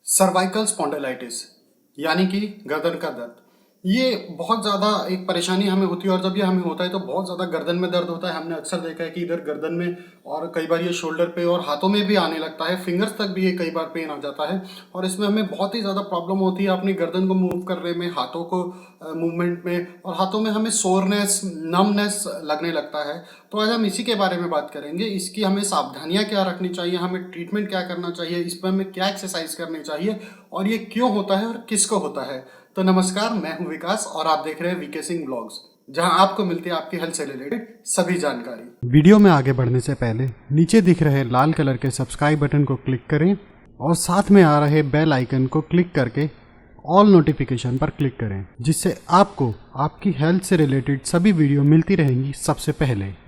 Cervical spondylitis यानी कि गर्दन का दर्द। ये बहुत ज़्यादा एक परेशानी हमें होती है और जब ये हमें होता है तो बहुत ज़्यादा गर्दन में दर्द होता है। हमने अक्सर देखा है कि इधर गर्दन में और कई बार ये शोल्डर पे और हाथों में भी आने लगता है, फिंगर्स तक भी ये कई बार पेन आ जाता है और इसमें हमें बहुत ही ज़्यादा प्रॉब्लम होती है अपनी गर्दन को मूव करने में, हाथों को मूवमेंट में, और हाथों में हमें सोरनेस, नमनेस लगने लगता है। तो आज हम इसी के बारे में बात करेंगे। इसकी हमें सावधानियां क्या रखनी चाहिए, हमें ट्रीटमेंट क्या करना चाहिए, इस पर हमें क्या एक्सरसाइज करनी चाहिए और ये क्यों होता है और किसको होता है। तो नमस्कार, मैं हूं विकास और आप देख रहे हैं वीके सिंह ब्लॉग्स, जहां आपको मिलती है आपकी हेल्थ से रिलेटेड सभी जानकारी। वीडियो में आगे बढ़ने से पहले नीचे दिख रहे लाल कलर के सब्सक्राइब बटन को क्लिक करें और साथ में आ रहे बेल आइकन को क्लिक करके ऑल नोटिफिकेशन पर क्लिक करें, जिससे आपको आपकी हेल्थ से रिलेटेड सभी वीडियो मिलती रहेंगी सबसे पहले।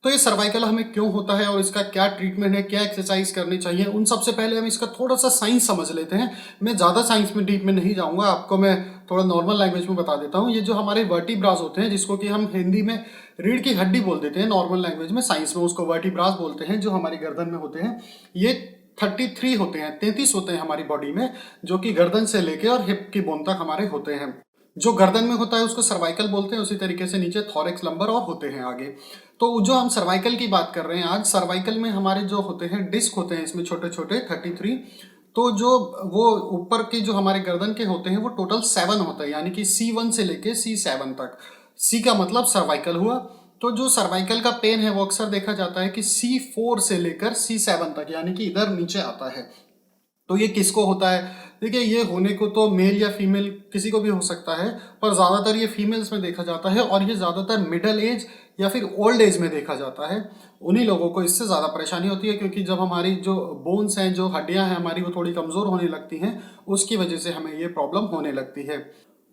तो ये सर्वाइकल हमें क्यों होता है और इसका क्या ट्रीटमेंट है, क्या एक्सरसाइज करनी चाहिए, उन सबसे पहले हम इसका थोड़ा सा साइंस समझ लेते हैं। मैं ज़्यादा साइंस में डीप में नहीं जाऊंगा, आपको मैं थोड़ा नॉर्मल लैंग्वेज में बता देता हूँ। ये जो हमारे वर्टिब्रास होते हैं, जिसको कि हम हिंदी में रीढ़ की हड्डी बोल देते हैं, नॉर्मल लैंग्वेज में, साइंस में उसको वर्टिब्रास बोलते हैं, जो हमारी गर्दन में होते हैं। ये 33 होते हैं, 33 होते हैं हमारी बॉडी में, जो कि गर्दन से लेके और हिप की बोन तक हमारे होते हैं। जो गर्दन में होता है उसको सर्वाइकल बोलते हैं, उसी तरीके से नीचे थॉरेक्स, लंबर और होते हैं आगे। तो जो हम सर्वाइकल की बात कर रहे हैं आज, सर्वाइकल में हमारे जो होते हैं डिस्क होते हैं इसमें छोटे छोटे 33। तो जो वो ऊपर की जो हमारे गर्दन के होते हैं वो टोटल 7 होते हैं, यानी कि C1 से लेके C7 तक। C का मतलब सर्वाइकल हुआ। तो जो सर्वाइकल का पेन है वो अक्सर देखा जाता है कि C4 से लेकर C7 तक, यानी कि इधर नीचे आता है। तो ये किसको होता है? देखिए, ये होने को तो मेल या फीमेल किसी को भी हो सकता है, पर ज़्यादातर ये फीमेल्स में देखा जाता है और ये ज़्यादातर मिडल एज या फिर ओल्ड एज में देखा जाता है। उन्हीं लोगों को इससे ज़्यादा परेशानी होती है, क्योंकि जब हमारी जो बोन्स हैं, जो हड्डियां हैं हमारी, वो थोड़ी कमज़ोर होने लगती हैं, उसकी वजह से हमें ये प्रॉब्लम होने लगती है।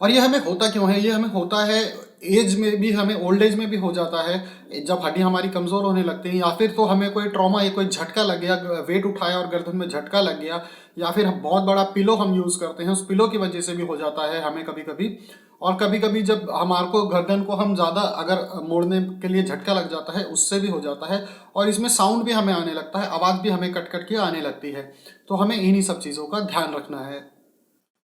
और ये हमें होता क्यों है? ये हमें होता है एज में भी, हमें ओल्ड एज में भी हो जाता है जब हड्डी हमारी कमज़ोर होने लगती हैं, या फिर तो हमें कोई ट्रॉमा या कोई झटका लग गया, वेट उठाया और गर्दन में झटका लग गया, या फिर बहुत बड़ा पिलो हम यूज़ करते हैं, उस पिलो की वजह से भी हो जाता है हमें कभी कभी। और कभी कभी जब हमारे को गर्दन को हम ज़्यादा अगर मोड़ने के लिए झटका लग जाता है, उससे भी हो जाता है। और इसमें साउंड भी हमें आने लगता है, आवाज़ भी हमें कट कट के आने लगती है। तो हमें इन्हीं सब चीज़ों का ध्यान रखना है।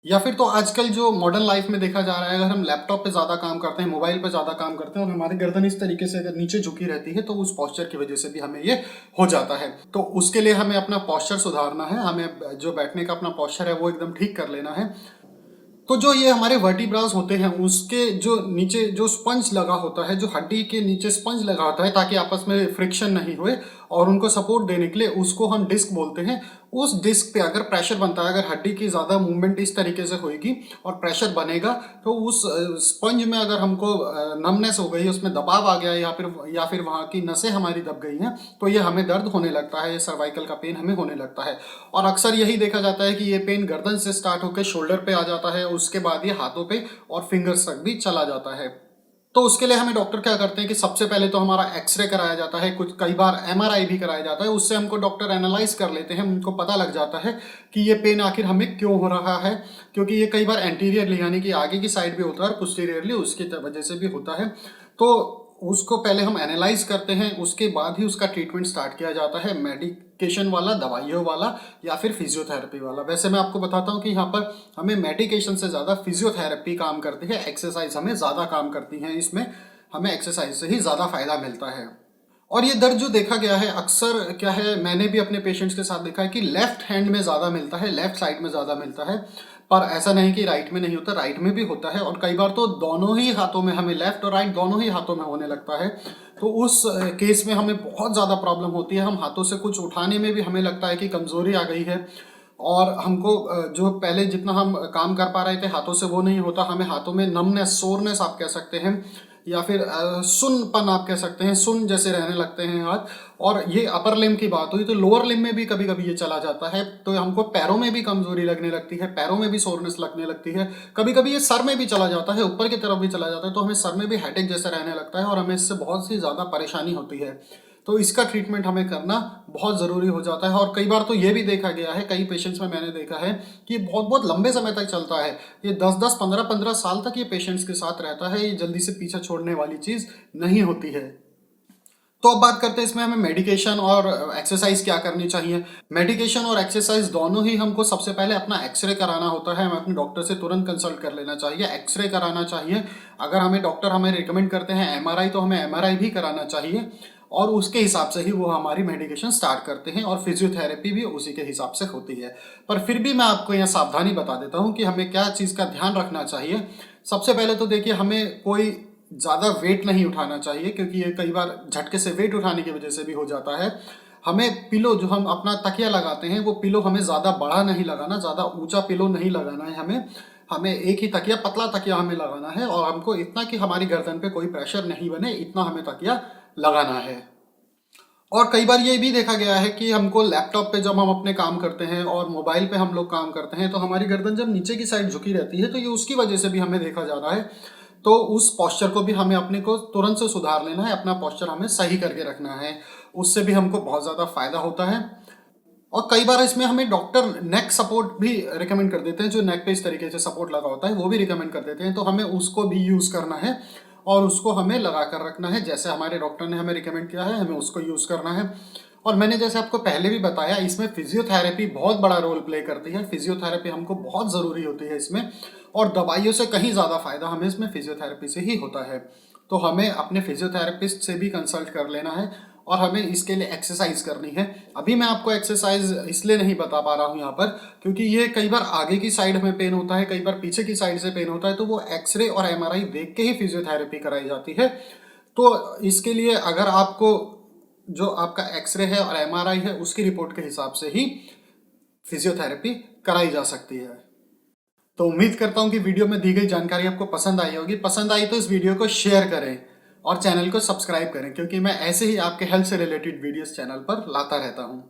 या फिर तो आजकल जो मॉडर्न लाइफ में देखा जा रहा है, अगर हम लैपटॉप पे ज़्यादा काम करते हैं, मोबाइल पे ज़्यादा काम करते हैं और हमारी गर्दन इस तरीके से अगर नीचे झुकी रहती है, तो उस पोस्चर की वजह से भी हमें ये हो जाता है। तो उसके लिए हमें अपना पोस्चर सुधारना है, हमें जो बैठने का अपना पोस्चर है वो एकदम ठीक कर लेना है। तो जो ये हमारे वर्टिब्रास होते हैं, उसके जो नीचे जो स्पंज लगा होता है, जो हड्डी के नीचे स्पंज लगा होता है ताकि आपस में फ्रिक्शन नहीं हुए और उनको सपोर्ट देने के लिए, उसको हम डिस्क बोलते हैं। उस डिस्क पे अगर प्रेशर बनता है, अगर हड्डी की ज़्यादा मूवमेंट इस तरीके से होगी और प्रेशर बनेगा, तो उस स्पंज में अगर हमको नमनेस हो गई, उसमें दबाव आ गया, या फिर वहाँ की नसें हमारी दब गई हैं, तो ये हमें दर्द होने लगता है, ये सर्वाइकल का पेन हमें होने लगता है। और अक्सर यही देखा जाता है कि ये पेन गर्दन से स्टार्ट होकर शोल्डर पे आ जाता है, उसके बाद ये हाथों पे और फिंगर्स तक भी चला जाता है। तो उसके लिए हमें डॉक्टर क्या करते हैं कि सबसे पहले तो हमारा एक्सरे कराया जाता है, कुछ कई बार एमआरआई भी कराया जाता है। उससे हमको डॉक्टर एनालाइज कर लेते हैं, उनको पता लग जाता है कि ये पेन आखिर हमें क्यों हो रहा है, क्योंकि ये कई बार एंटीरियरली यानी कि आगे की साइड भी होता है और पोस्टीरियरली उसकी वजह से भी होता है। तो उसको पहले हम एनालाइज करते हैं, उसके बाद ही उसका ट्रीटमेंट स्टार्ट किया जाता है, मेडिकेशन वाला, दवाइयों वाला या फिर फिजियोथेरेपी वाला। वैसे मैं आपको बताता हूँ कि यहाँ पर हमें मेडिकेशन से ज़्यादा फिजियोथेरेपी काम करती है, एक्सरसाइज हमें ज़्यादा काम करती हैं, इसमें हमें एक्सरसाइज से ही ज़्यादा फायदा मिलता है। और ये दर्द जो देखा गया है अक्सर क्या है, मैंने भी अपने पेशेंट्स के साथ देखा है कि लेफ्ट हैंड में ज़्यादा मिलता है, लेफ्ट साइड में ज़्यादा मिलता है। पर ऐसा नहीं कि राइट में नहीं होता, राइट में भी होता है, और कई बार तो दोनों ही हाथों में, हमें लेफ्ट और राइट दोनों ही हाथों में होने लगता है। तो उस केस में हमें बहुत ज़्यादा प्रॉब्लम होती है, हम हाथों से कुछ उठाने में भी हमें लगता है कि कमज़ोरी आ गई है, और हमको जो पहले जितना हम काम कर पा रहे थे हाथों से वो नहीं होता, हमें हाथों में नमनेस, सोरनेस आप कह सकते हैं, या फिर सुन्नपन आप कह सकते हैं, सुन्न जैसे रहने लगते हैं हाथ। और ये अपर लिम्ब की बात हुई, तो लोअर लिम्ब में भी कभी कभी ये चला जाता है, तो हमको पैरों में भी कमजोरी लगने लगती है, पैरों में भी सोरनेस लगने लगती है। कभी कभी ये सर में भी चला जाता है, ऊपर की तरफ भी चला जाता है, तो हमें सर में भी हेडेक जैसा रहने लगता है और हमें इससे बहुत सी ज़्यादा परेशानी होती है। तो इसका ट्रीटमेंट हमें करना बहुत ज़रूरी हो जाता है। और कई बार तो ये भी देखा गया है, कई पेशेंट्स में मैंने देखा है कि बहुत बहुत लंबे समय तक चलता है, ये 10-10, 15-15 साल तक ये पेशेंट्स के साथ रहता है, ये जल्दी से पीछा छोड़ने वाली चीज़ नहीं होती है। तो अब बात करते हैं इसमें हमें मेडिकेशन और एक्सरसाइज क्या करनी चाहिए। मेडिकेशन और एक्सरसाइज दोनों ही हमको सबसे पहले अपना एक्सरे कराना होता है, हमें अपने डॉक्टर से तुरंत कंसल्ट कर लेना चाहिए, एक्सरे कराना चाहिए। अगर हमें डॉक्टर हमें रिकमेंड करते हैं एमआरआई तो हमें एमआरआई भी कराना चाहिए और उसके हिसाब से ही वो हमारी मेडिकेशन स्टार्ट करते हैं और फिजियोथेरेपी भी उसी के हिसाब से होती है। पर फिर भी मैं आपको यहाँ सावधानी बता देता हूँ कि हमें क्या चीज़ का ध्यान रखना चाहिए। सबसे पहले तो देखिए, हमें कोई ज़्यादा वेट नहीं उठाना चाहिए क्योंकि ये कई बार झटके से वेट उठाने की वजह से भी हो जाता है। हमें पिलो जो हम अपना तकिया लगाते हैं वो पिलो हमें ज़्यादा बड़ा नहीं लगाना, ज़्यादा ऊंचा पिलो नहीं लगाना है। हमें हमें एक ही तकिया, पतला तकिया हमें लगाना है और हमको इतना कि हमारी गर्दन पे कोई प्रेशर नहीं बने, इतना हमें तकिया लगाना है। और कई बार ये भी देखा गया है कि हमको लैपटॉप पे जब हम अपने काम करते हैं और मोबाइल पे हम लोग काम करते हैं तो हमारी गर्दन जब नीचे की साइड झुकी रहती है तो ये उसकी वजह से भी हमें देखा जा रहा है। तो उस पोस्चर को भी हमें अपने को तुरंत से सुधार लेना है, अपना पोस्चर हमें सही करके रखना है, उससे भी हमको बहुत ज़्यादा फायदा होता है। और कई बार इसमें हमें डॉक्टर नेक सपोर्ट भी रिकमेंड कर देते हैं, जो नेक पे इस तरीके से सपोर्ट लगा होता है वो भी रिकमेंड कर देते हैं, तो हमें उसको भी यूज़ करना है और उसको हमें लगा कर रखना है। जैसे हमारे डॉक्टर ने हमें रिकमेंड किया है हमें उसको यूज़ करना है। और मैंने जैसे आपको पहले भी बताया, इसमें फिजियोथेरेपी बहुत बड़ा रोल प्ले करती है। फिजियोथेरेपी हमको बहुत ज़रूरी होती है इसमें, और दवाइयों से कहीं ज़्यादा फायदा हमें इसमें फिजियोथेरेपी से ही होता है। तो हमें अपने फिजियोथेरेपिस्ट से भी कंसल्ट कर लेना है और हमें इसके लिए एक्सरसाइज करनी है। अभी मैं आपको एक्सरसाइज इसलिए नहीं बता पा रहा हूँ यहाँ पर क्योंकि ये कई बार आगे की साइड में पेन होता है, कई बार पीछे की साइड से पेन होता है, तो वो एक्सरे और एमआरआई देख के ही फिजियोथेरेपी कराई जाती है। तो इसके लिए अगर आपको जो आपका एक्सरे है और एमआरआई है उसकी रिपोर्ट के हिसाब से ही फिजियोथेरेपी कराई जा सकती है। तो उम्मीद करता हूँ कि वीडियो में दी गई जानकारी आपको पसंद आई होगी। पसंद आई तो इस वीडियो को शेयर करें और चैनल को सब्सक्राइब करें क्योंकि मैं ऐसे ही आपके हेल्थ से रिलेटेड वीडियोस चैनल पर लाता रहता हूँ।